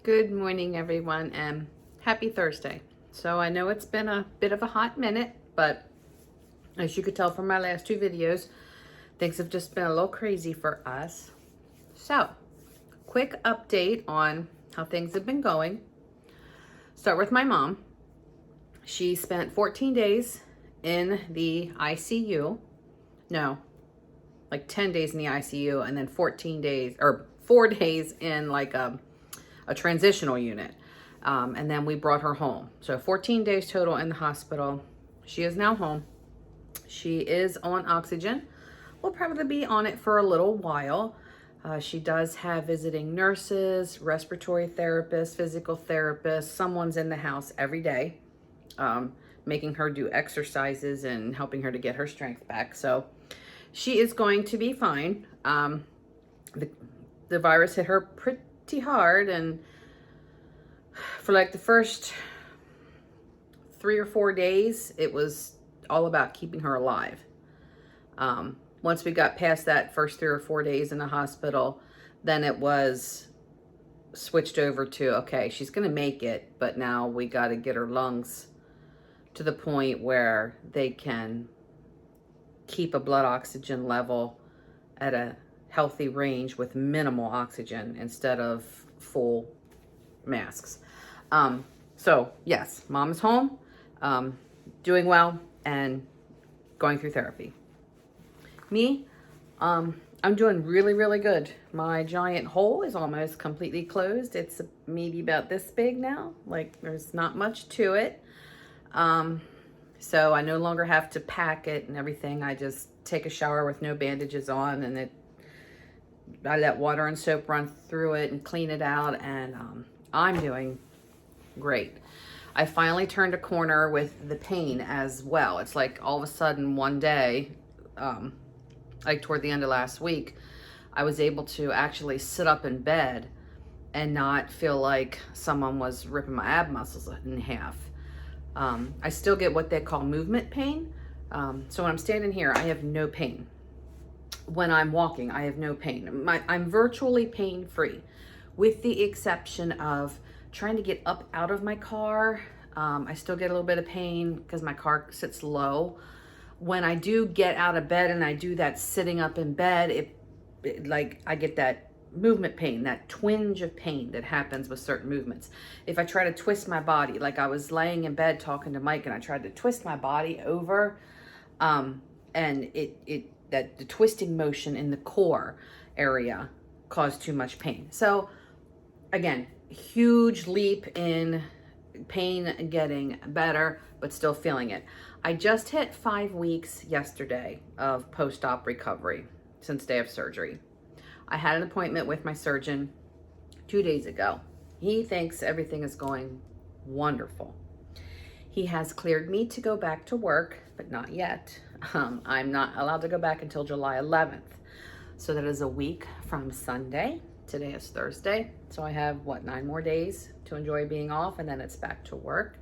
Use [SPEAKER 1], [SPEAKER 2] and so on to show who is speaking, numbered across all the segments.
[SPEAKER 1] Good morning, everyone, and happy Thursday. So I know it's been a bit of a hot minute, but as you could tell from my last two videos, things have just been a little crazy for us. So, quick update on how things have been going. Start with my mom. She spent 14 days in the ICU. No, like 10 days in the ICU, and then 14 days, or 4 days in like a transitional unit. And then we brought her home. So 14 days total in the hospital. She is now home. She is on oxygen. Will probably be on it for a little while. She does have visiting nurses, respiratory therapists, physical therapists. Someone's in the house every day, making her do exercises and helping her to get her strength back. So she is going to be fine. The virus hit her pretty hard, and for like the first 3 or 4 days, it was all about keeping her alive. Once we got past that first 3 or 4 days in the hospital, then it was switched over to, okay, she's gonna make it, but now we got to get her lungs to the point where they can keep a blood oxygen level at a healthy range with minimal oxygen instead of full masks. So yes, mom is home, doing well and going through therapy. Me, I'm doing really, really good. My giant hole is almost completely closed. It's maybe about this big now. Like, there's not much to it. So I no longer have to pack it and everything. I just take a shower with no bandages on, and I let water and soap run through it and clean it out, and I'm doing great. I finally turned a corner with the pain as well. It's like all of a sudden one day, like toward the end of last week, I was able to actually sit up in bed and not feel like someone was ripping my ab muscles in half. I still get what they call movement pain. So when I'm standing here, I have no pain. When I'm walking, I have no pain. I'm virtually pain-free, with the exception of trying to get up out of my car. I still get a little bit of pain because my car sits low. When I do get out of bed and I do that sitting up in bed, like I get that movement pain, that twinge of pain that happens with certain movements. If I try to twist my body, like I was laying in bed talking to Mike and I tried to twist my body over, and the twisting motion in the core area caused too much pain. So again, huge leap in pain getting better, but still feeling it. I just hit 5 weeks yesterday of post-op recovery since day of surgery. I had an appointment with my surgeon 2 days ago. He thinks everything is going wonderful. He has cleared me to go back to work, but not yet. I'm not allowed to go back until July 11th. So that is a week from Sunday. Today is Thursday. So I have, 9 more days to enjoy being off, and then it's back to work.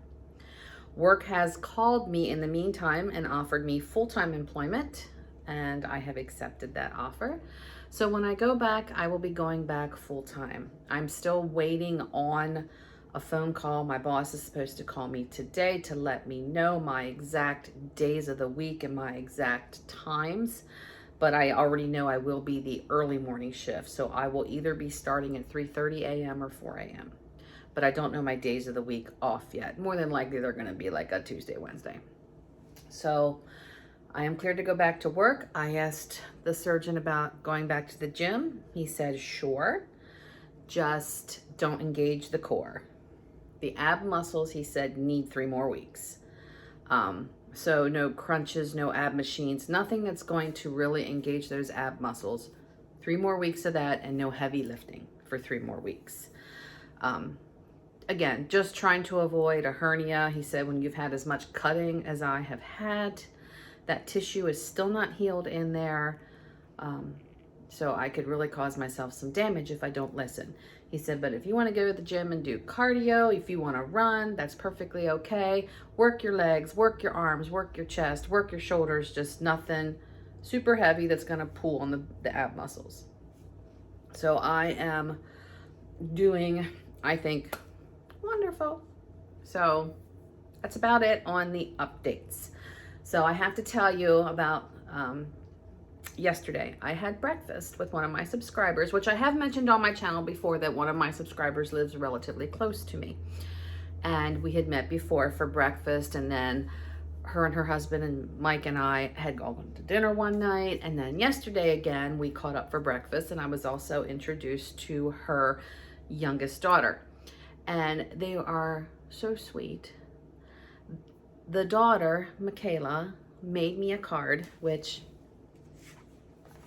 [SPEAKER 1] Work has called me in the meantime and offered me full-time employment, and I have accepted that offer. So when I go back, I will be going back full-time. I'm still waiting on a phone call. My boss is supposed to call me today to let me know my exact days of the week and my exact times, but I already know I will be the early morning shift. So I will either be starting at 3:30 a.m. or 4 a.m. But I don't know my days of the week off yet. More than likely, they're gonna be like a Tuesday, Wednesday. So I am cleared to go back to work. I asked the surgeon about going back to the gym. He said, sure, just don't engage the core. The ab muscles, he said, need 3 more weeks. So no crunches, no ab machines, nothing that's going to really engage those ab muscles. 3 more weeks of that, and no heavy lifting for 3 more weeks. Again, just trying to avoid a hernia. He said when you've had as much cutting as I have had, that tissue is still not healed in there. So I could really cause myself some damage if I don't listen. He said, but if you want to go to the gym and do cardio, if you want to run, that's perfectly okay. Work your legs, work your arms, work your chest, work your shoulders, just nothing super heavy that's going to pull on the ab muscles. So I am doing I think, wonderful. So that's about it on the updates. So I have to tell you about yesterday. I had breakfast with one of my subscribers, which I have mentioned on my channel before, that one of my subscribers lives relatively close to me. And we had met before for breakfast, and then her and her husband and Mike and I had gone to dinner one night, and then yesterday again we caught up for breakfast, and I was also introduced to her youngest daughter, and they are so sweet. The daughter, Michaela, made me a card, which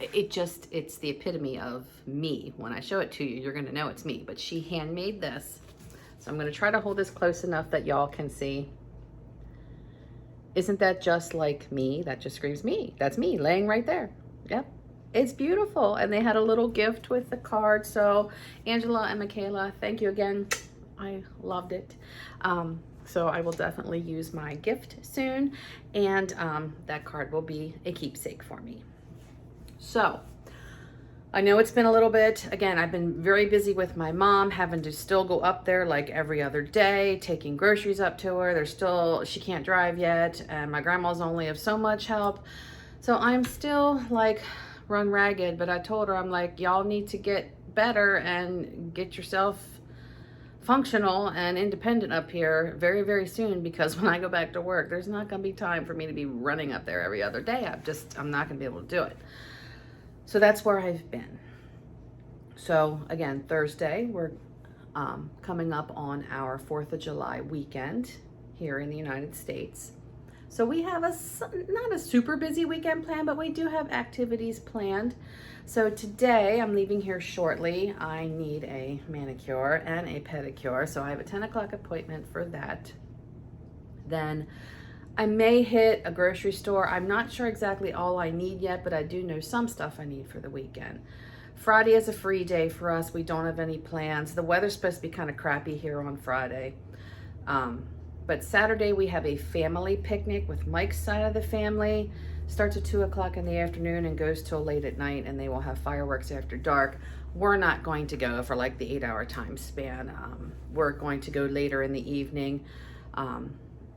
[SPEAKER 1] it's the epitome of me. When I show it to you, you're gonna know it's me, but she handmade this. So I'm gonna try to hold this close enough that y'all can see. Isn't that just like me? That just screams me. That's me laying right there. Yep, it's beautiful. And they had a little gift with the card. So Angela and Michaela, thank you again. I loved it. So I will definitely use my gift soon. And that card will be a keepsake for me. So I know it's been a little bit, again, I've been very busy with my mom, having to still go up there like every other day, taking groceries up to her. She can't drive yet, and my grandma's only of so much help. So I'm still like run ragged, but I told her, I'm like, y'all need to get better and get yourself functional and independent up here very, very soon, because when I go back to work, there's not gonna be time for me to be running up there every other day. I'm not gonna be able to do it. So that's where I've been. So again, Thursday, we're coming up on our 4th of July weekend here in the United States. So we have not a super busy weekend planned, but we do have activities planned. So today, I'm leaving here shortly. I need a manicure and a pedicure. So I have a 10 o'clock appointment for that. Then I may hit a grocery store. I'm not sure exactly all I need yet, but I do know some stuff I need for the weekend. Friday is a free day for us. We don't have any plans. The weather's supposed to be kind of crappy here on Friday. But Saturday we have a family picnic with Mike's side of the family. Starts at 2 o'clock in the afternoon and goes till late at night, and they will have fireworks after dark. We're not going to go for like the 8-hour time span. We're going to go later in the evening.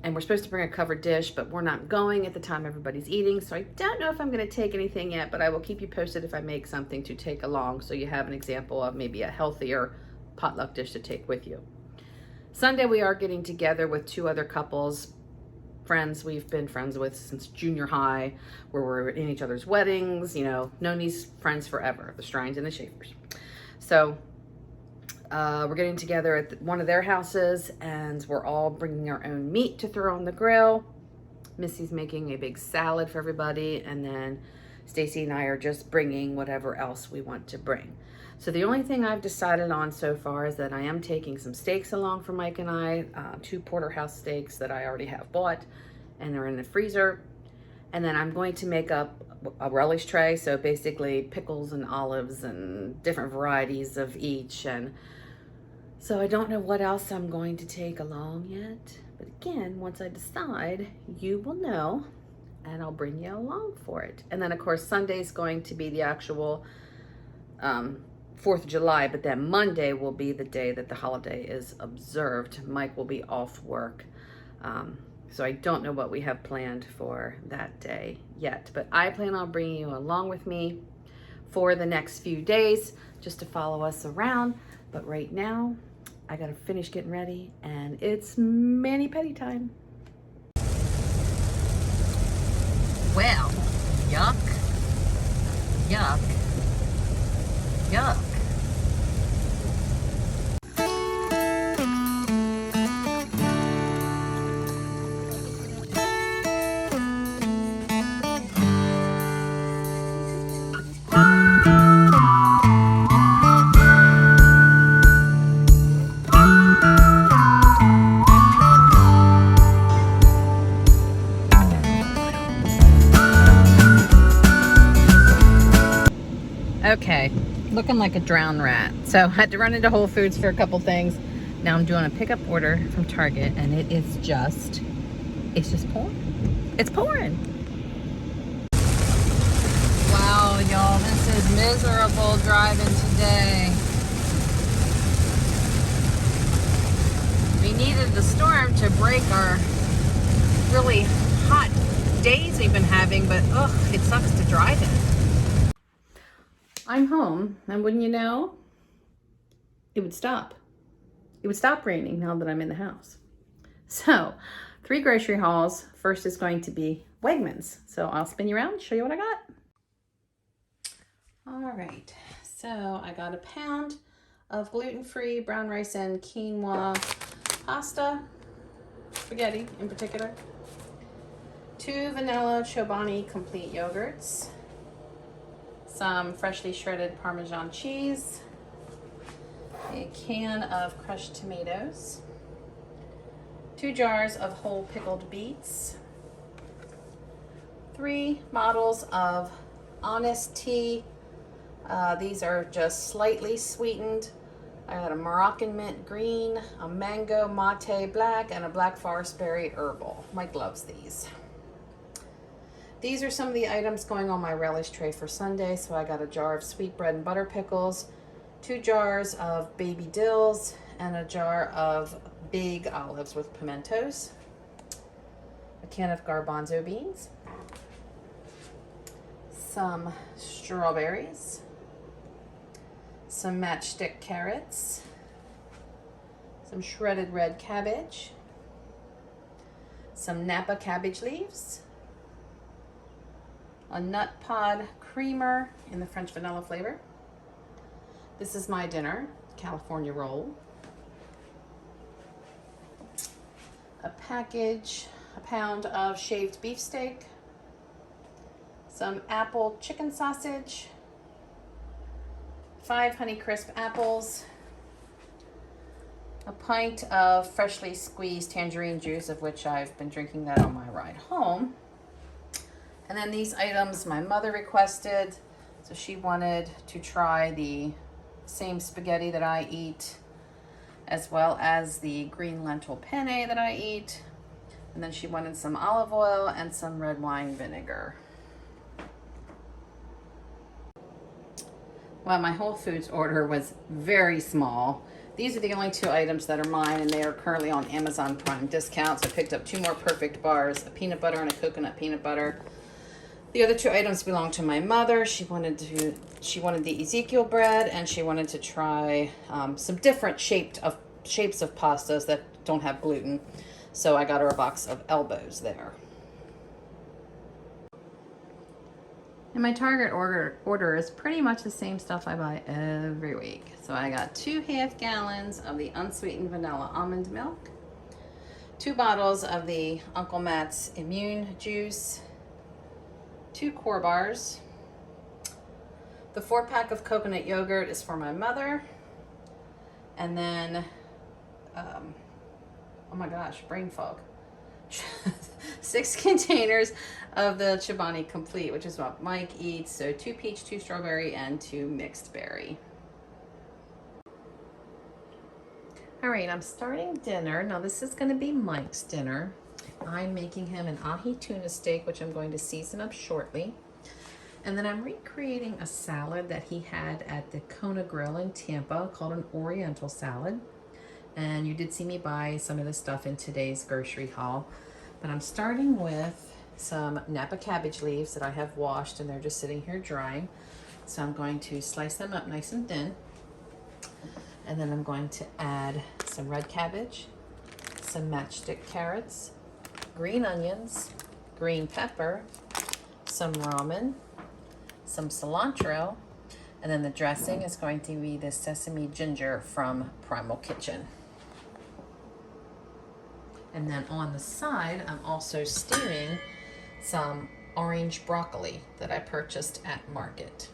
[SPEAKER 1] And we're supposed to bring a covered dish, but we're not going at the time everybody's eating. So I don't know if I'm gonna take anything yet, but I will keep you posted if I make something to take along, so you have an example of maybe a healthier potluck dish to take with you. Sunday, we are getting together with 2 other couples, friends we've been friends with since junior high, where we're in each other's weddings, you know, known these friends forever, the Strines and the Schaefers. So we're getting together at one of their houses, and we're all bringing our own meat to throw on the grill. Missy's making a big salad for everybody, and then Stacy and I are just bringing whatever else we want to bring. So the only thing I've decided on so far is that I am taking some steaks along for Mike and I, 2 porterhouse steaks that I already have bought, and they're in the freezer. And then I'm going to make up a relish tray, so basically pickles and olives and different varieties of each. And so I don't know what else I'm going to take along yet. But again, once I decide, you will know, and I'll bring you along for it. And then of course, Sunday's going to be the actual 4th of July, but then Monday will be the day that the holiday is observed. Mike will be off work. So I don't know what we have planned for that day yet, but I plan on bringing you along with me for the next few days just to follow us around. But right now, I gotta finish getting ready, and it's mani-pedi time. Well, yuck, yuck, yuck. Okay, looking like a drowned rat. So I had to run into Whole Foods for a couple things. Now I'm doing a pickup order from Target, and it's just pouring. It's pouring. Wow, y'all, this is miserable driving today. needed the storm to break our really hot days we've been having, but ugh, it sucks to drive in. I'm home, and wouldn't you know, it would stop. It would stop raining now that I'm in the house. So, 3 grocery hauls. First is going to be Wegmans. So I'll spin you around, show you what I got. All right, so I got a pound of gluten-free brown rice and quinoa pasta, spaghetti in particular. 2 vanilla Chobani complete yogurts. Some freshly shredded Parmesan cheese. A can of crushed tomatoes. 2 jars of whole pickled beets. 3 bottles of Honest tea. These are just slightly sweetened. I got a Moroccan mint green, a mango mate black, and a black forest berry herbal. Mike loves these. These are some of the items going on my relish tray for Sunday. So I got a jar of sweet bread and butter pickles, 2 jars of baby dills, and a jar of big olives with pimentos, a can of garbanzo beans, some strawberries, some matchstick carrots, some shredded red cabbage, some Napa cabbage leaves, a nut pod creamer in the French vanilla flavor. This is my dinner, California roll. A pound of shaved beefsteak, some apple chicken sausage, 5 Honeycrisp apples, a pint of freshly squeezed tangerine juice, of which I've been drinking that on my ride home. And then these items my mother requested, so she wanted to try the same spaghetti that I eat, as well as the green lentil penne that I eat. And then she wanted some olive oil and some red wine vinegar. Well, my Whole Foods order was very small. These are the only 2 items that are mine, and they are currently on Amazon Prime discounts. I picked up 2 more perfect bars, a peanut butter and a coconut peanut butter. The other 2 items belong to my mother. She wanted the Ezekiel bread, and she wanted to try some different shapes of pastas that don't have gluten. So I got her a box of elbows there. And my Target order is pretty much the same stuff I buy every week. So I got 2 half gallons of the unsweetened vanilla almond milk, 2 bottles of the Uncle Matt's immune juice, 2 core bars. The 4-pack of coconut yogurt is for my mother. And then, oh my gosh, brain fog. 6 containers of the Chobani Complete, which is what Mike eats. So 2 peach, 2 strawberry, and 2 mixed berry. All right, I'm starting dinner. Now this is gonna be Mike's dinner. I'm making him an ahi tuna steak, which I'm going to season up shortly. And then I'm recreating a salad that he had at the Kona Grill in Tampa called an Oriental salad. And you did see me buy some of this stuff in today's grocery haul. But I'm starting with some Napa cabbage leaves that I have washed, and they're just sitting here drying. So I'm going to slice them up nice and thin. And then I'm going to add some red cabbage, some matchstick carrots, green onions, green pepper, some ramen, some cilantro, and then the dressing is going to be the sesame ginger from Primal Kitchen. And then on the side, I'm also steaming some orange broccoli that I purchased at Market.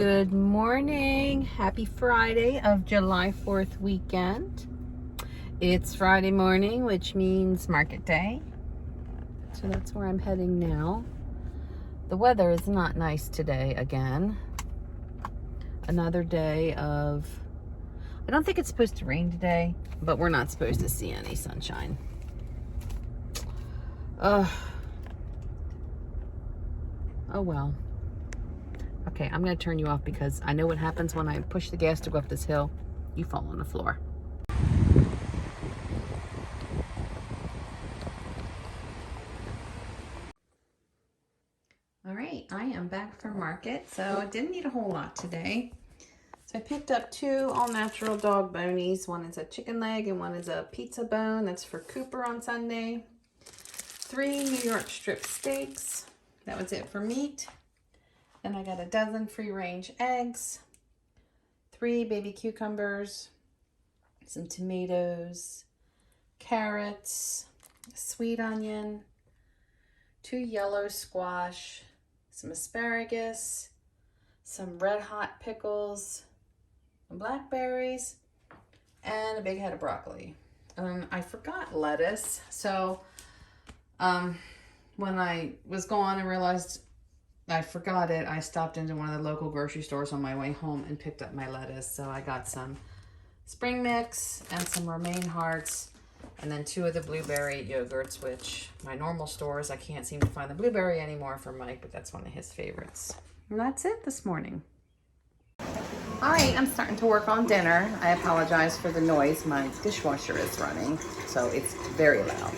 [SPEAKER 1] Good morning. Happy Friday of July 4th weekend. It's Friday morning, which means market day. So that's where I'm heading now. The weather is not nice today again. Another day of, I don't think it's supposed to rain today, but we're not supposed to see any sunshine. Oh well. Okay, I'm gonna turn you off because I know what happens when I push the gas to go up this hill. You fall on the floor. All right, I am back from market, so I didn't need a whole lot today. So I picked up 2 all-natural dog bonies. One is a chicken leg and one is a pizza bone. That's for Cooper on Sunday. 3 New York strip steaks. That was it for meat. Then I got a dozen free-range eggs, 3 baby cucumbers, some tomatoes, carrots, a sweet onion, 2 yellow squash, some asparagus, some red hot pickles, some blackberries, and a big head of broccoli. I forgot lettuce, so when I was gone and realized I forgot it, I stopped into one of the local grocery stores on my way home and picked up my lettuce. So I got some spring mix and some romaine hearts, and then 2 of the blueberry yogurts, which my normal stores, I can't seem to find the blueberry anymore for Mike, but that's one of his favorites. And that's it this morning. All right, I'm starting to work on dinner. I apologize for the noise. My dishwasher is running, so it's very loud.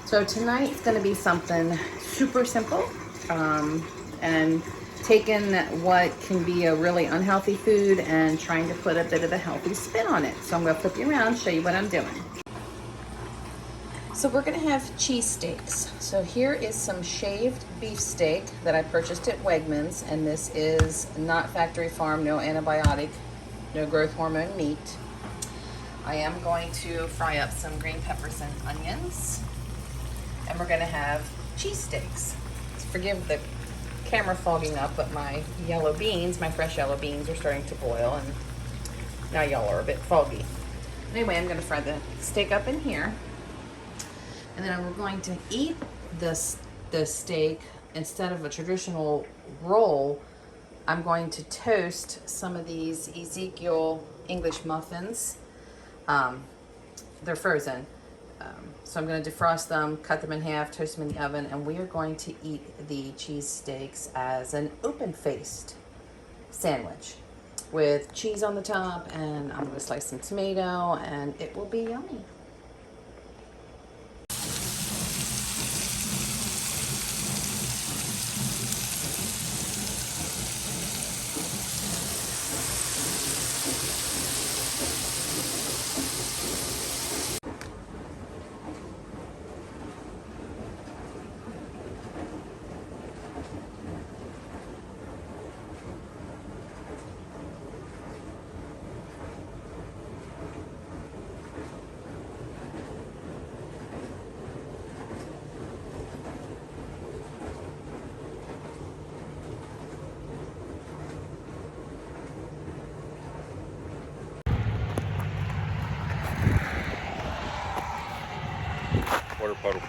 [SPEAKER 1] So tonight's gonna be something super simple, and taking what can be a really unhealthy food and trying to put a bit of a healthy spin on it. So I'm gonna flip you around, show you what I'm doing. So we're gonna have cheese steaks. So here is some shaved beef steak that I purchased at Wegmans, and this is not factory farm, no antibiotic, no growth hormone meat. I am going to fry up some green peppers and onions, and we're gonna have cheese steaks. Forgive the camera fogging up, but my yellow beans, my fresh yellow beans, are starting to boil, and now y'all are a bit foggy. Anyway, I'm gonna fry the steak up in here, and then we're going to eat the steak. Instead of a traditional roll, I'm going to toast some of these Ezekiel English muffins. They're frozen. So I'm going to defrost them, cut them in half, toast them in the oven, and we are going to eat the cheese steaks as an open-faced sandwich with cheese on the top, and I'm going to slice some tomato, and it will be yummy.
[SPEAKER 2] Water puddle.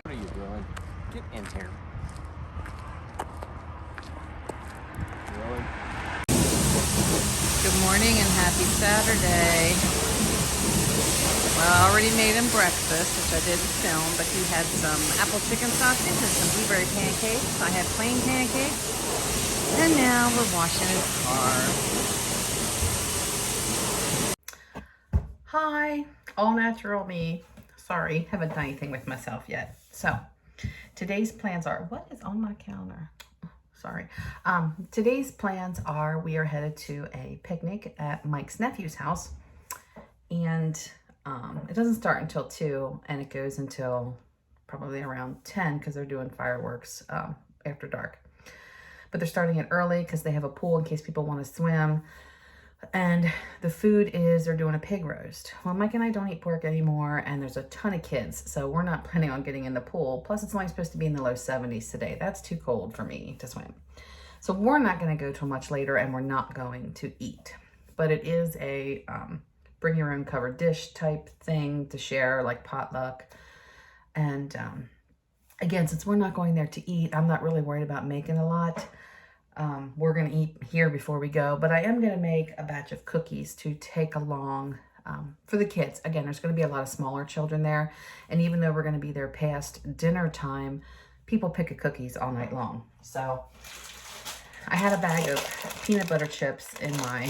[SPEAKER 2] What are you doing? Get in here. Really?
[SPEAKER 1] Good morning and happy Saturday. Well, I already made him breakfast, which I didn't film, but he had some apple chicken sausage and some blueberry pancakes. I had plain pancakes, and now we're washing his car. Hi, all natural me. Sorry, haven't done anything with myself yet. So today's plans are, what is on my counter? Sorry. Today's plans are we are headed to a picnic at Mike's nephew's house, and it doesn't start until 2 and it goes until probably around 10 because they're doing fireworks after dark. But they're starting it early because they have a pool in case people want to swim. And the food is they're doing a pig roast. Well, Mike and I don't eat pork anymore, and there's a ton of kids, so we're not planning on getting in the pool. Plus, it's only supposed to be in the low 70s today. That's too cold for me to swim. So we're not going to go till much later, and we're not going to eat. But it is a bring your own covered dish type thing to share, like potluck. And again, since we're not going there to eat, I'm not really worried about making a lot. We're going to eat here before we go, but I am going to make a batch of cookies to take along for the kids. Again, there's going to be a lot of smaller children there, and even though we're going to be there past dinner time, people pick at cookies all night long. So I had a bag of peanut butter chips in my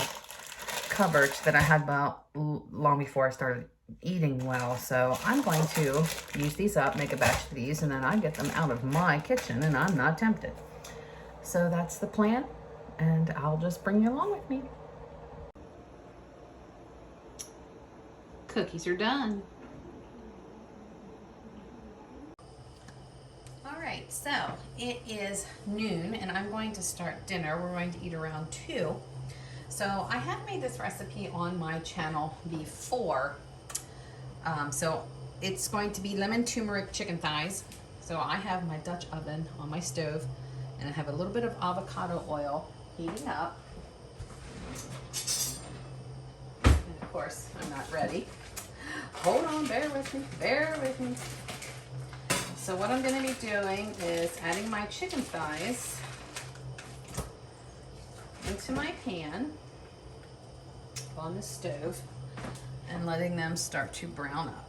[SPEAKER 1] cupboard that I had about long before I started eating well. So I'm going to use these up, make a batch of these, and then I get them out of my kitchen and I'm not tempted. So that's the plan, and I'll just bring you along with me. Cookies are done. All right, so it is noon and I'm going to start dinner. We're going to eat around 2. So I have made this recipe on my channel before. So it's going to be lemon turmeric chicken thighs. So I have my Dutch oven on my stove, and I have a little bit of avocado oil heating up. And of course, I'm not ready. Hold on, bear with me, bear with me. So what I'm gonna be doing is adding my chicken thighs into my pan on the stove and letting them start to brown up.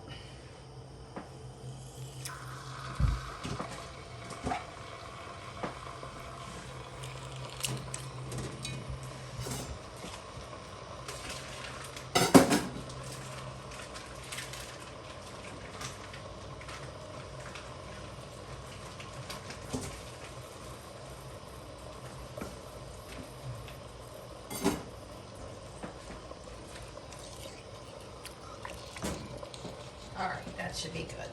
[SPEAKER 1] All right, that should be good.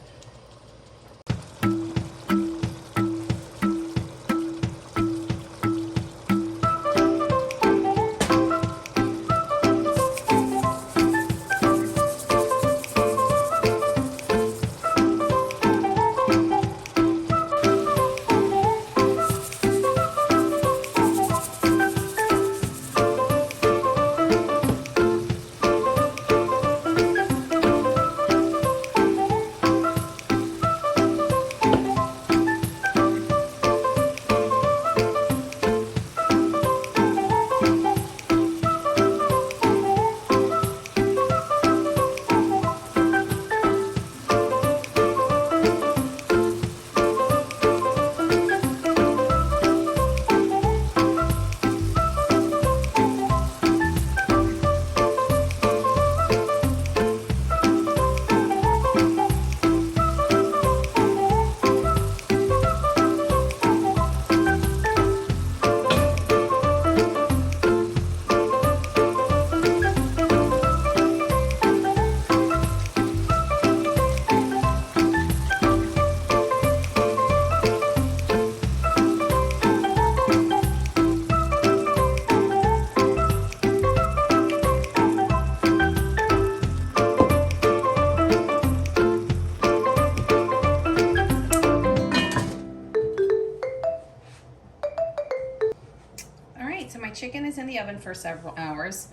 [SPEAKER 1] So my chicken is in the oven for several hours.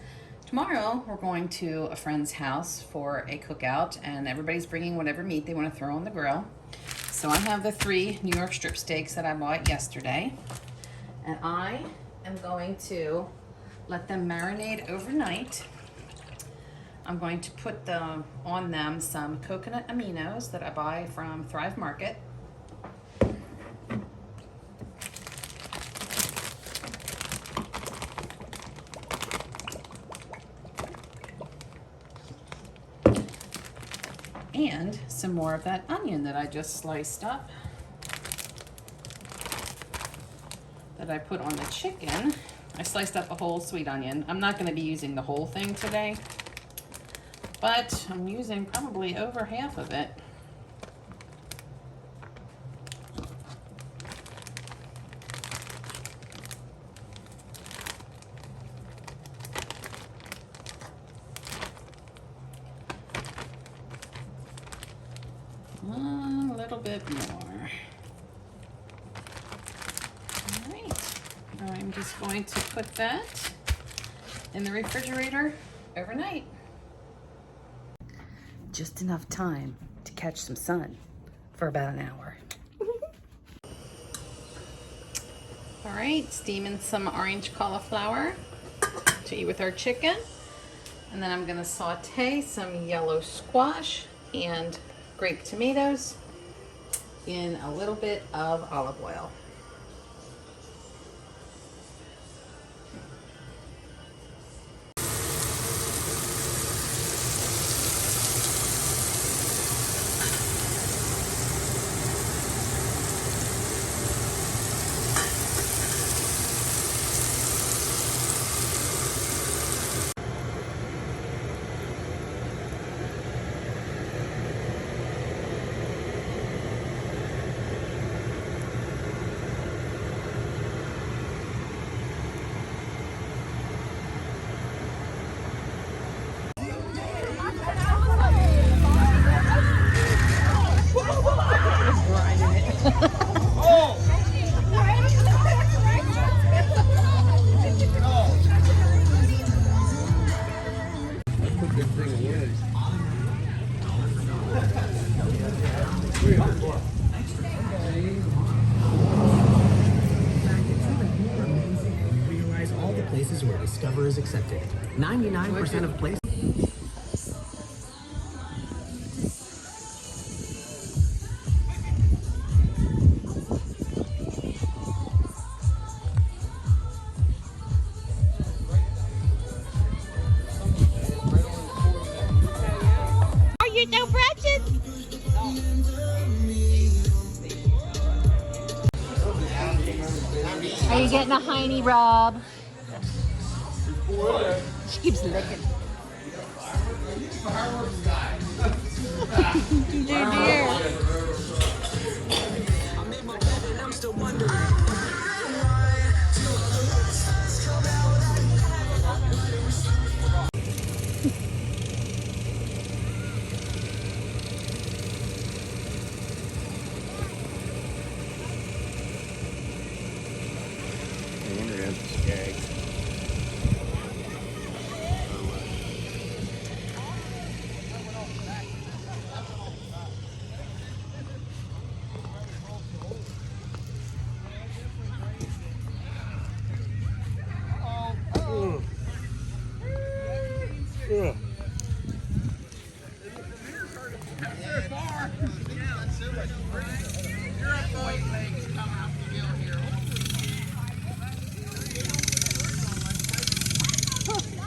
[SPEAKER 1] Tomorrow we're going to a friend's house for a cookout, and everybody's bringing whatever meat they want to throw on the grill. So I have the 3 New York strip steaks that I bought yesterday, and I am going to let them marinate overnight. I'm going to put on them some coconut aminos that I buy from Thrive Market. And some more of that onion that I just sliced up that I put on the chicken. I sliced up a whole sweet onion. I'm not going to be using the whole thing today, but I'm using probably over half of it. bit more. All right. I'm just going to put that in the refrigerator overnight. Just enough time to catch some sun for about an hour. All right, steaming some orange cauliflower to eat with our chicken. And then I'm gonna saute some yellow squash and grape tomatoes in a little bit of olive oil.
[SPEAKER 3] Realize all the places where Discover is accepted. 99% of places.
[SPEAKER 4] Are you no precious? Are you getting a hiney, Rob? She keeps licking. Dear, dear.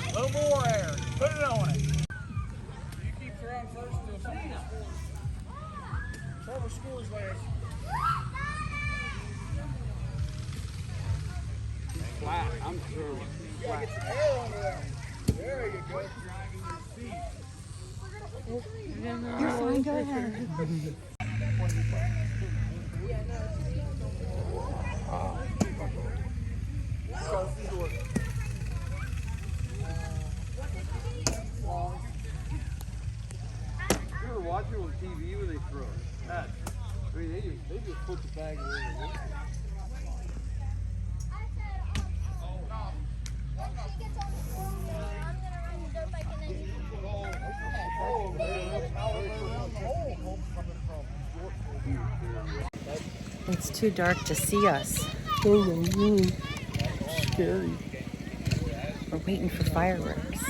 [SPEAKER 2] A little more air. Put it on it. You keep throwing first till somebody scores. Whoever scores last. Flat. I'm sure. You gotta get some air under that. There you go.
[SPEAKER 4] You're fine, go ahead.
[SPEAKER 2] You ever watch it on TV when they throw it? That, I mean, they just put the bag where they want it.
[SPEAKER 1] It's too dark to see us.
[SPEAKER 2] Scary.
[SPEAKER 1] We're waiting for fireworks.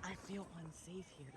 [SPEAKER 1] I feel unsafe here.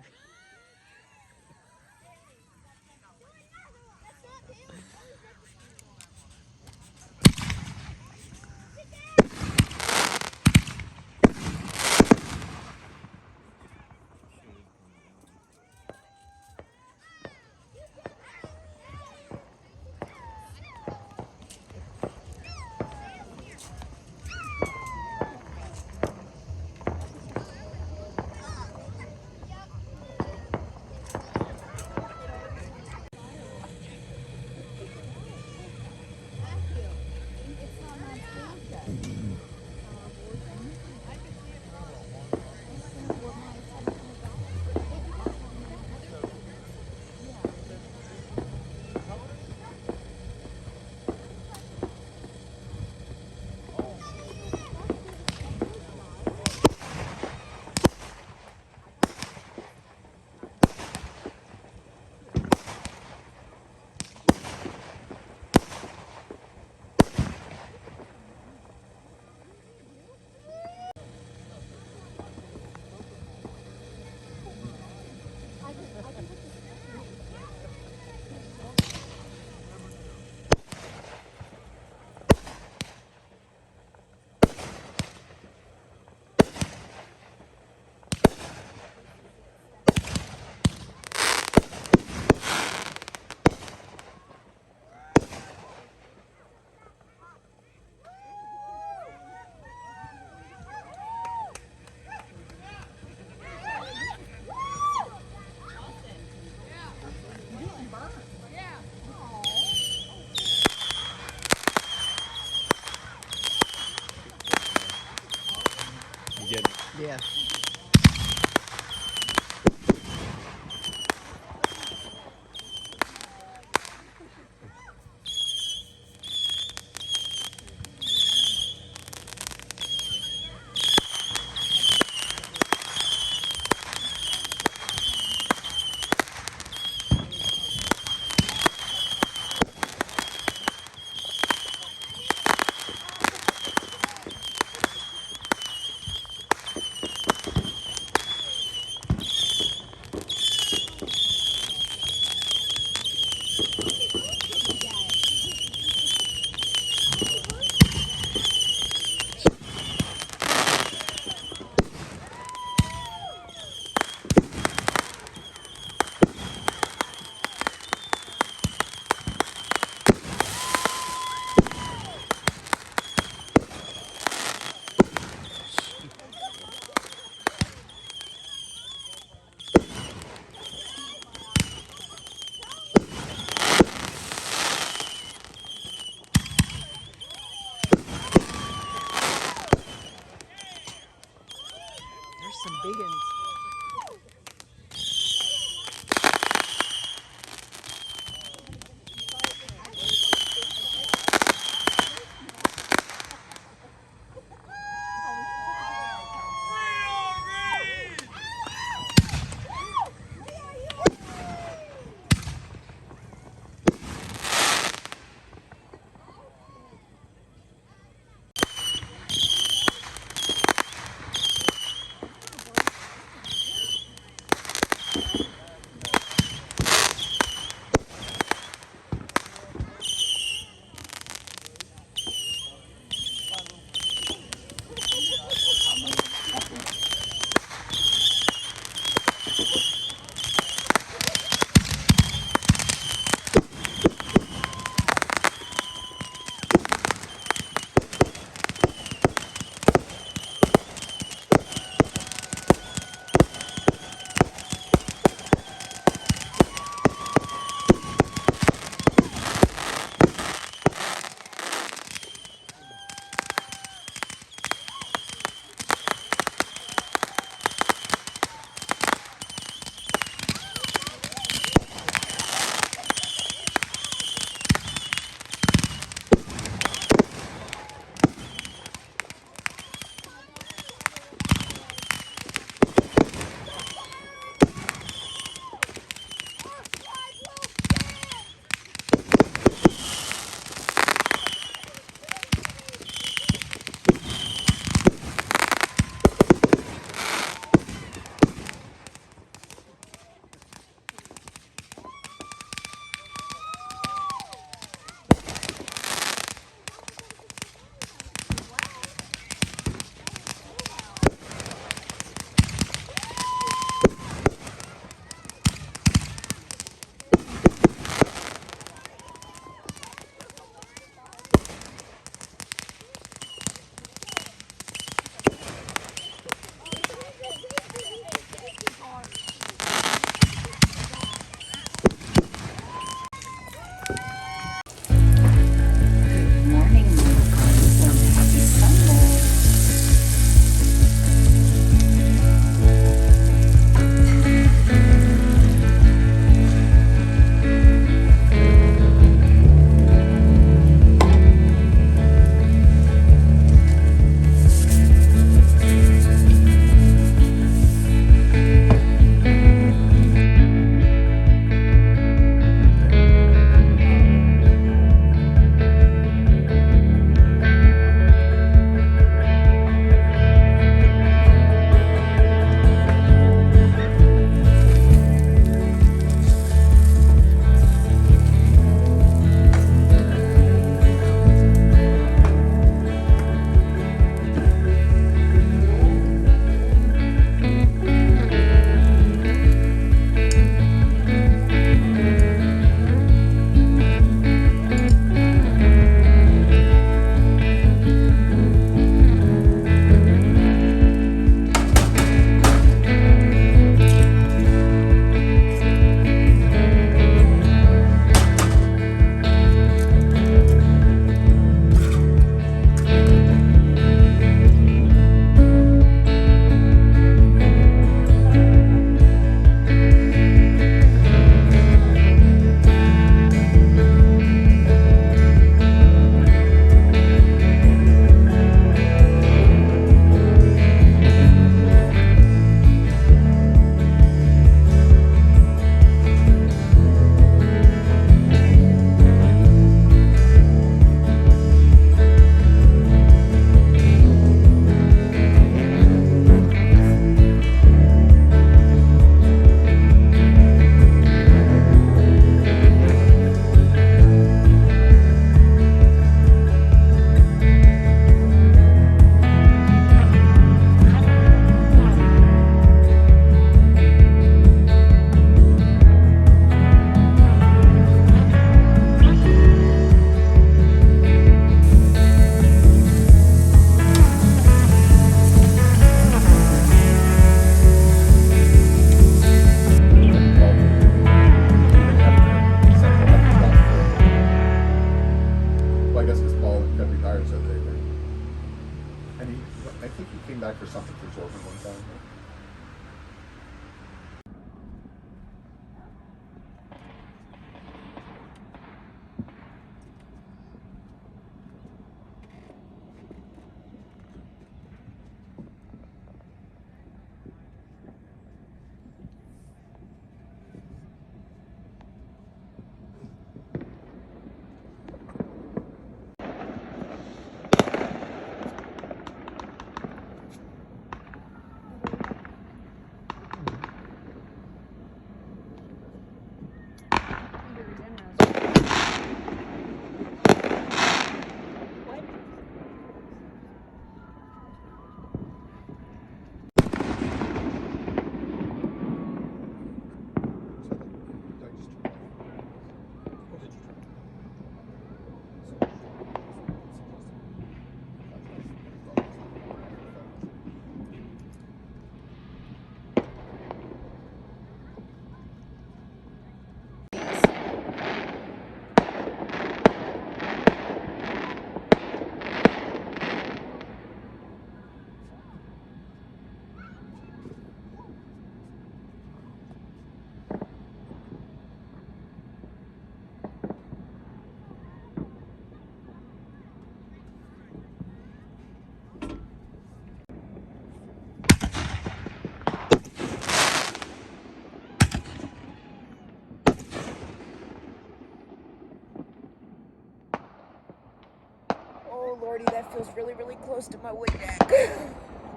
[SPEAKER 5] Lordy, that feels really, really close to my wood deck.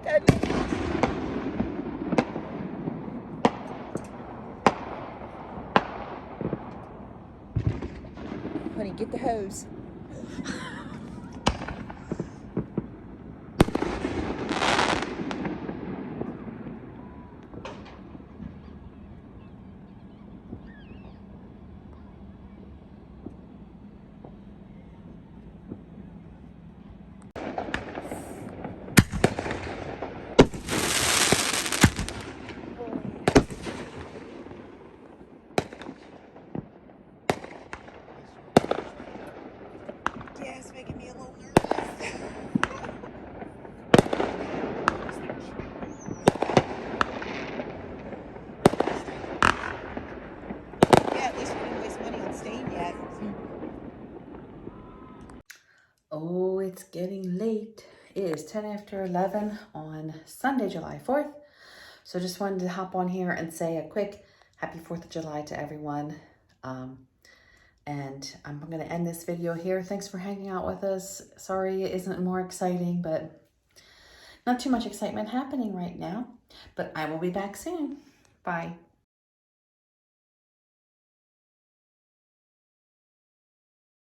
[SPEAKER 5] That- Honey, get the hose. Yeah, it's making me a little nervous. Yeah, at least we didn't waste money on stain yet.
[SPEAKER 1] Oh, it's getting late. It is 10 after 11 on Sunday, July 4th. So just wanted to hop on here and say a quick happy 4th of July to everyone. And I'm going to end this video here. Thanks for hanging out with us. Sorry it isn't more exciting, but not too much excitement happening right now. But I will be back soon. Bye.